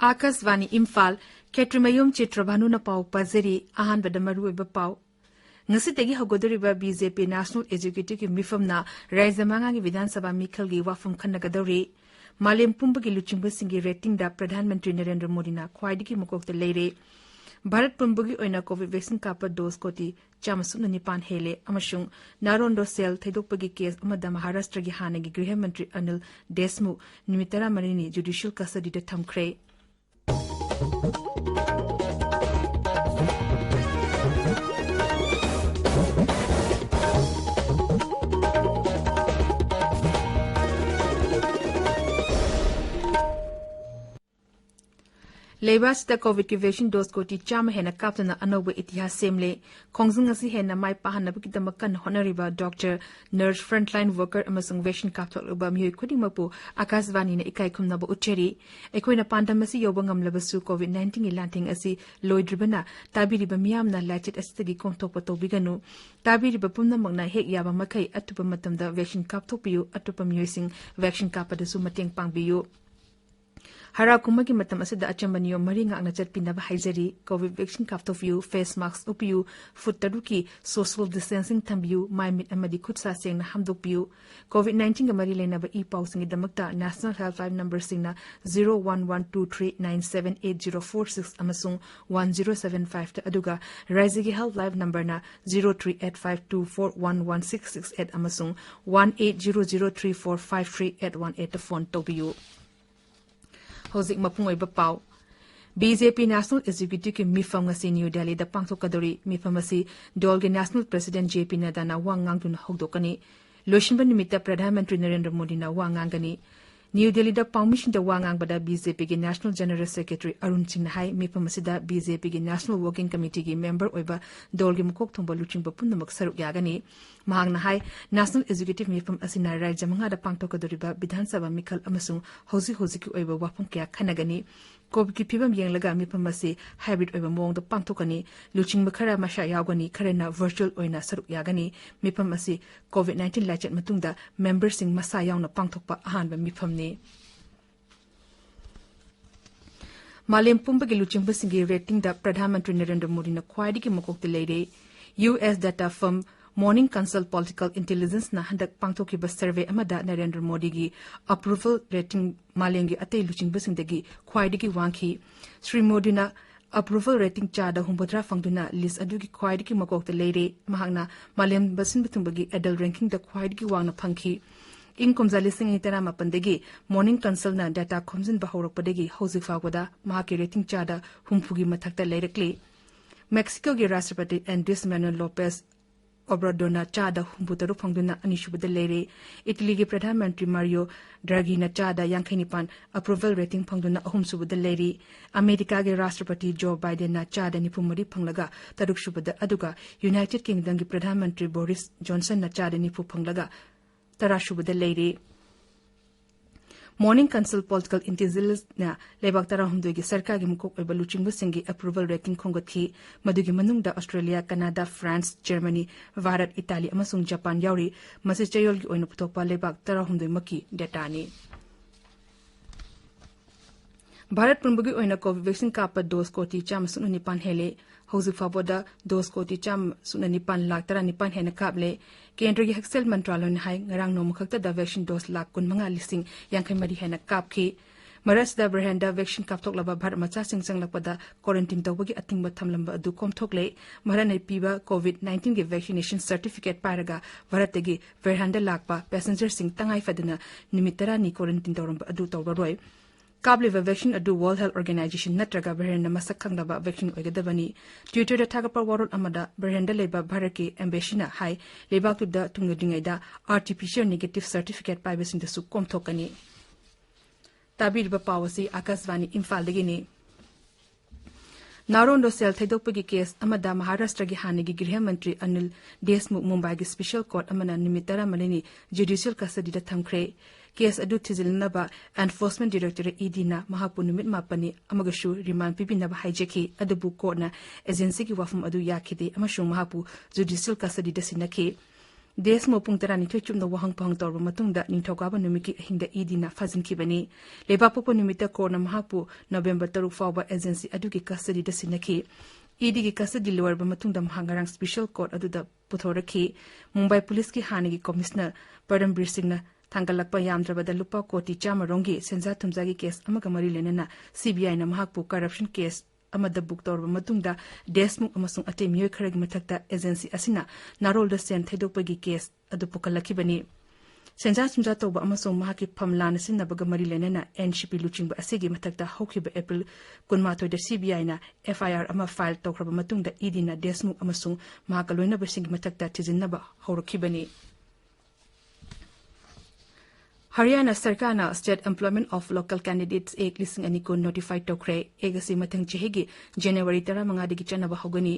Akasvani Imphal Ksh.Chitrabhanu na pau pazari ahanbada maruiba pau ngasitegi hagodoriba BJP National Executive Mifamna Raizamanga Vidhan Sabha Mikhalgi wafum khannagadori Malem Pumbagi Luchimba Singi rating da Pradhan Mantri Narendra Modi na khwaidigi mukokta leire Bharat Pumbagi oina COVID vaccine kapa dose koti chamasuna nipan hele amashung narondo sel thaidokpagi case amada Maharashtra gi hanagi Griha Mantri Anil Deshmukh nimitara marini judicial custody da thamkhre Labas the COVID vaccine dose koti chama hena kaptana anoba itihas semle khongjung asi hena mai pahana bukidamakan honoriba doctor nurse frontline worker amasung vaccine kaptolba mioi khudingmapu Akasvani na ikai khumnaba ucheri ekoina pandamasi yobangam labasu COVID-19 ilanting asi loidribana tabiriba miyamna lachit astagi komthokpa tobiganu tabiriba pumnamakna hek yaba makai atupa matamda vaccine kapthokpiyu atupa miyoising vaccine kapadasu mateng pangbiyu Hara kumagi matam asida achambaniyo mari ngakna chatpinaba haizari COVID vaccine kaptofyu face mask upiyu foot taruki social distancing thambiyu maimit amadi khutsa sengna hamdokpiyu COVID-19 ga mari lenaba e pausingi damakta national helpline number singna 0112397846 amasung 1075 ta aduga raizigi helpline number na 0385241166 amasung 18003453 ta phone tobiyu Hozik mapungoi bapau BJP National Executive ki mifam ngasi New Delhi da pangthokadori mifam asi dolge National President JP Nadda na wangangduna hogdokani loishinba nimita Pradhan Mantri Narendra Modi na wangangani New Delhi da pangmishin da wangangbada BJP ki National General Secretary Arun Singh hai mifam asi da BJP ki National Working Committee ki member oiba dolge mukok thongba luchingba punnamak saruk yagani mahangna hai National Executive mifam asi na rajya manga da pangthokadoriba Vidhan Sabha mikhal amasung hozi ki oiba wafam kya khanagani COVID ki phibam yenglaga mifam asi hybrid oiba mong da pangthokani luchingba khara masha yawgani kharena virtual oina saruk yagani mifam asi COVID-19 lachet matungda member sing masa yawna pangthokpa ahanba mifam ne Malem Pumbagi luchingba singi rating da Pradhan Mantri Narendra Modi na khwaidigi mukokte leire US data firm Morning Consult Political Intelligence na handak pangthokiba survey amada Narendra Modi gi approval rating malengi atei luchingba singdagi khwaidigi wangki Sri Modi na approval rating chada humbodra fangduna list adugi khwaidigi makokte leire mahangna malem basin bitumbagi adult ranking da khwaidigi wangna phangki Inkomza listing itara mapandegi Morning Consult na data khomjin bahorokpadegi hojik fawada mahaki rating chada humpugi mathakta leirakli Mexico gi Rashtrapati Andres Manuel Lopez Obrador na chada humbutaru phangduna anishubada leire Italy gi Pradhan Mantri Mario Draghi na chada yankhainipan approval rating phangduna ahumsubada leire America gi Rashtrapati Joe Biden na chada nipumari phanglaga taruksubada aduga United Kingdom gi Pradhan Mantri Boris Johnson na chada nipu phanglaga tarashubada leire Morning Consult Political Intelligence na lebak tara humdoi gi sarkar gi mukok oiba luchingba singi approval rating khongothi madugi manungda Australia Canada France Germany Bharat Italy amasung Japan yauri masi chayol gi oina puthokpa lebak tara humdoi maki data ni Bharat Pumbagi oina COVID vaccine kapa dose koti cham sunu nipan hele hauzik faboda dose koti cham sunu nipan lak tara nipan hena kable Kendra gi Health Mantralay hai ngarang nomukhakta da vaccine dose lak kun manga lising yangkai mari hena kapki maras da brahanda vaccine kapthok laba bhar macha singsang lakpada quarantine tawbagi atingba thamlamba adu komthokle maranai piba COVID-19 gi vaccination certificate paraga bharatagi brahanda lakpa passenger sing tangai fadana nimitara ni quarantine tawramba adu tawroi Kable vaccine adu World Health Organization natraga Bahrain masak khanglaba vaccine oigadabani Twitter da thagapa warot amada Bahrain da leba Bharaki embassy na hai leba tu da tungadingai da RT-PCR negative certificate paibasin da su komthokani tabir ba pawasi Akasvani Imphal dagini Narondo sel thaidokpagi case amada Maharashtra gi hanagi Griha Mantri Anil Deshmukh Mumbai gi special court amana nimitara malini judicial custody da thamkhre case adu thizilnaba enforcement directorate ED-na mahapu numit mapani amagashu remand pibinaba haijaki adubu court na agency ki wafum adu yakide amashung mahapu judicial custody da sinake Des mo pung tarani thoi chumna wahang pang torba matungda ningthokaba numiki hingda ED-na fajinkibani leba popo numita court na mahapu November 3 fawba agency adu ki custody da sinake ED ki custody lower matungda mahangarang special court aduda puthoraki Mumbai police ki hanigi commissioner Paramveer Singh na thangalakpa yamdrabada lupa koti chamarongi senja thumjagi case amaga mari lenana CBI na mahakpu corruption case amada book torba matungda desmuk amasung ate miyoi kharagi mathakta agency asina narolda sen thaidokpagi case adu pukalakibani senja thumja toba amasung mahaki phamlana sinabaga mari lenana NCP luchingba asigi mathakta hokhiba April 13 da CBI na FIR ama file tokraba matungda ED na desmuk amasung mahakaloina basing mathakta thijinnaba hawrakibani Haryana Sarkana State Employment of Local Candidates ek lising aniko notified tokre egasi mathang chehigi January 15 digi chanaba hogani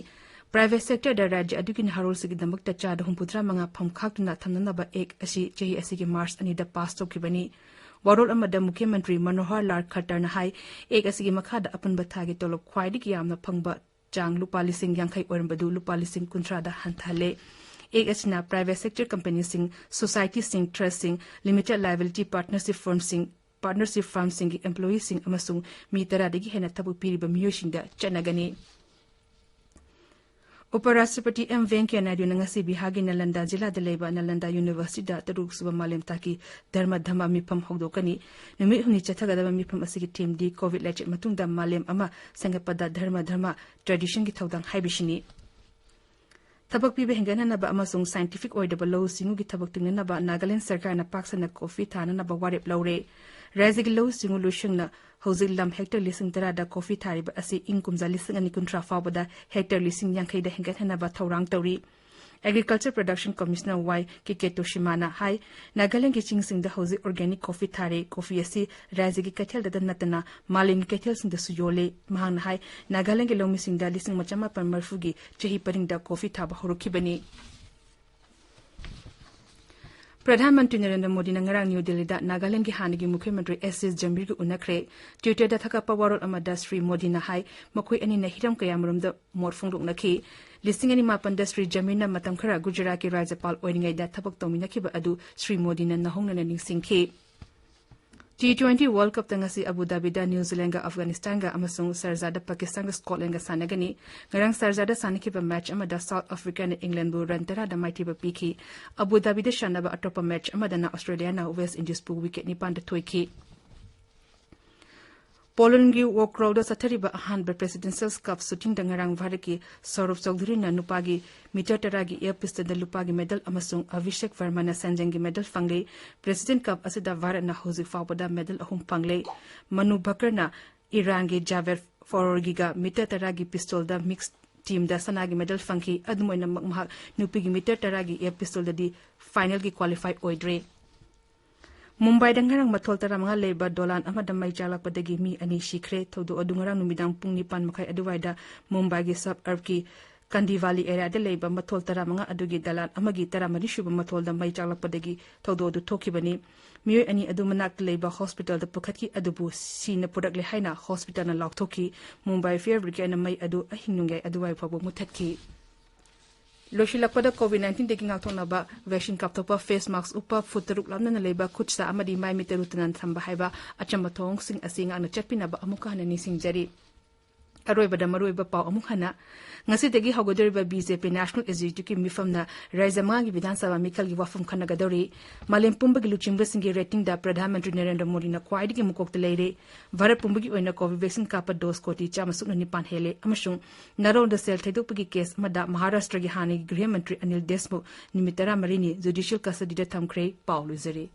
private sector da rajya adukin harol sigi damakta chada humputra manga phamkhaktuna thamnanaba ek asi chehi asigi March ani da pass tokibani warol amada Mukhyamantri Manohar Lal Khattar na hai ek asigi makhada apan bathagi tolop khwaidi ki yamna phangba chang lupa lising yankhai orambadu lupa lising kuntra da hanthale एक असना private sector company Singh society Singh trust Singh limited liability partnership firm Singh की employee Singh अमसुंग मी तरादगी हेना थबु पीरिबा मियोशिंदा चनगनी उपराष्ट्रपति M Venkaiah Naidu नंगसी बिहागी Nalanda जिला दलेबा Nalanda university दा तरुक सुबा मालेम ताकि धर्म धम्मा मिफम होदोकनी नुमि हुनि चथगदबा मिफम असigi टीम दी कोविड लेचेट मतुंगदा मालेम अमा संगपदा धर्म ट्रेडिशन की थौदांग हाइबिशिनी थबक पीबे हेंगननबा अमसुंग साइंटिफिक ओइदबा लो सिंगु की थबक तिंगनबा नागालैंड सरकार ना पाक्सना कॉफी थाननबा वारेप लौरे राज्य लो सिंगु लुशंगना हौजिक लम हेक्टर लिसिंग तरादा कॉफी थारिबा असि इंकुमजा लिसिंग अनि कुंट्रा फावदा Hector लिसिंग यांखैदा हेंगननबा थौरांग तौरी Agriculture Production Commissioner Y. K. Toshimana hai Nagaland ki chingsing da hausi organic coffee thare coffee asi razi ki kathel da natana malin kathel sing da suyole mahang hai Nagaland ki lomi sing da lising machama par marfugi chehi paring da coffee thaba horoki bani प्रधानमंत्री Narendra Modi नंगरांग new Delhi दा नागालैंड की हानिगी मुख्यमंत्री SS जम्बीर को उनखरे Twitter दा थका पवारोल अमदा श्री मोदी ना high मखोई अनि न हिरम कयामरुम दा मोरफुंग नखी लिस्टिंग अनि मापन दा श्री जमीर ना मतम खरा गुजरात के राज्यपाल ओइनिंगै दा थबक तोमिनखिबा अदु श्री मोदी ना नहोंगना निंगसिंखी T20 World Cup tangasi Abu Dhabi da New Zealand ga Afghanistan ga amasung Sarzada Pakistan ga Scotland ga sanagani ngarang Sarzada sanikiba match amada South Africa na England bu rantara da mighty ba piki Abu Dhabi da shanaba atopa match amada na Australia na West Indies bu wicket ni panda toiki Poland gi Wokraw da sathariba ahan ba Presidential Cup shooting da ngarang Bharati Saurav Chaudhary na nupagi meter taragi air pistol da lupagi medal amasung Abhishek Verma na sanjangi medal fangle President Cup asida Bharat na hozi fawada medal ahum pangle Manu Bhaker na Iran gi Javer Fororgi ga meter taragi pistol da mixed team da sanagi medal fangki admoina magmahak nupigi meter taragi air pistol da di final gi qualify oidre Mumbai dangarang mathol taramanga leba dolan amada mai jalak padagi mi ani shikre thodu adungarang numidang pung nipan makai aduwaida Mumbai gi suburb ki Kandivali area de leba mathol taramanga adugi dalan amagi taramani shuba mathol da mai jalak padagi thodu adu thokibani mi ani adumanak leba hospital da pukhatki adubu sina product le haina hospital na lakthoki Mumbai Fire Brigade na mai adu ahinungai aduwai phabu muthakki Loshilakpada COVID-19 taking out on about vaccine kaptopa face masks upa futaruk lamna na leba kutsa amadi mai miterutunan thamba haiba achamatong sing asinga na chapina ba amuka hanani singjari Aroiba da maroiba pau amukhana ngasi tegi hagodoriba BJP National Executive ki mifam na raizama gi Vidhan Sabha mikal gi wafum khana gadori malem pumba gi luchimba singi rating da Pradhan Mantri Narendra Modi na kwaidi gi mukok leire Bharat pumba gi oina COVID vaccine kapa dose koti chamasuk ni pan hele amashung naron da sel thaidu pagi case mada Maharashtra gi hani gi Griha Mantri Anil Deshmukh nimitara marini judicial custody da thamkre Paulu Zari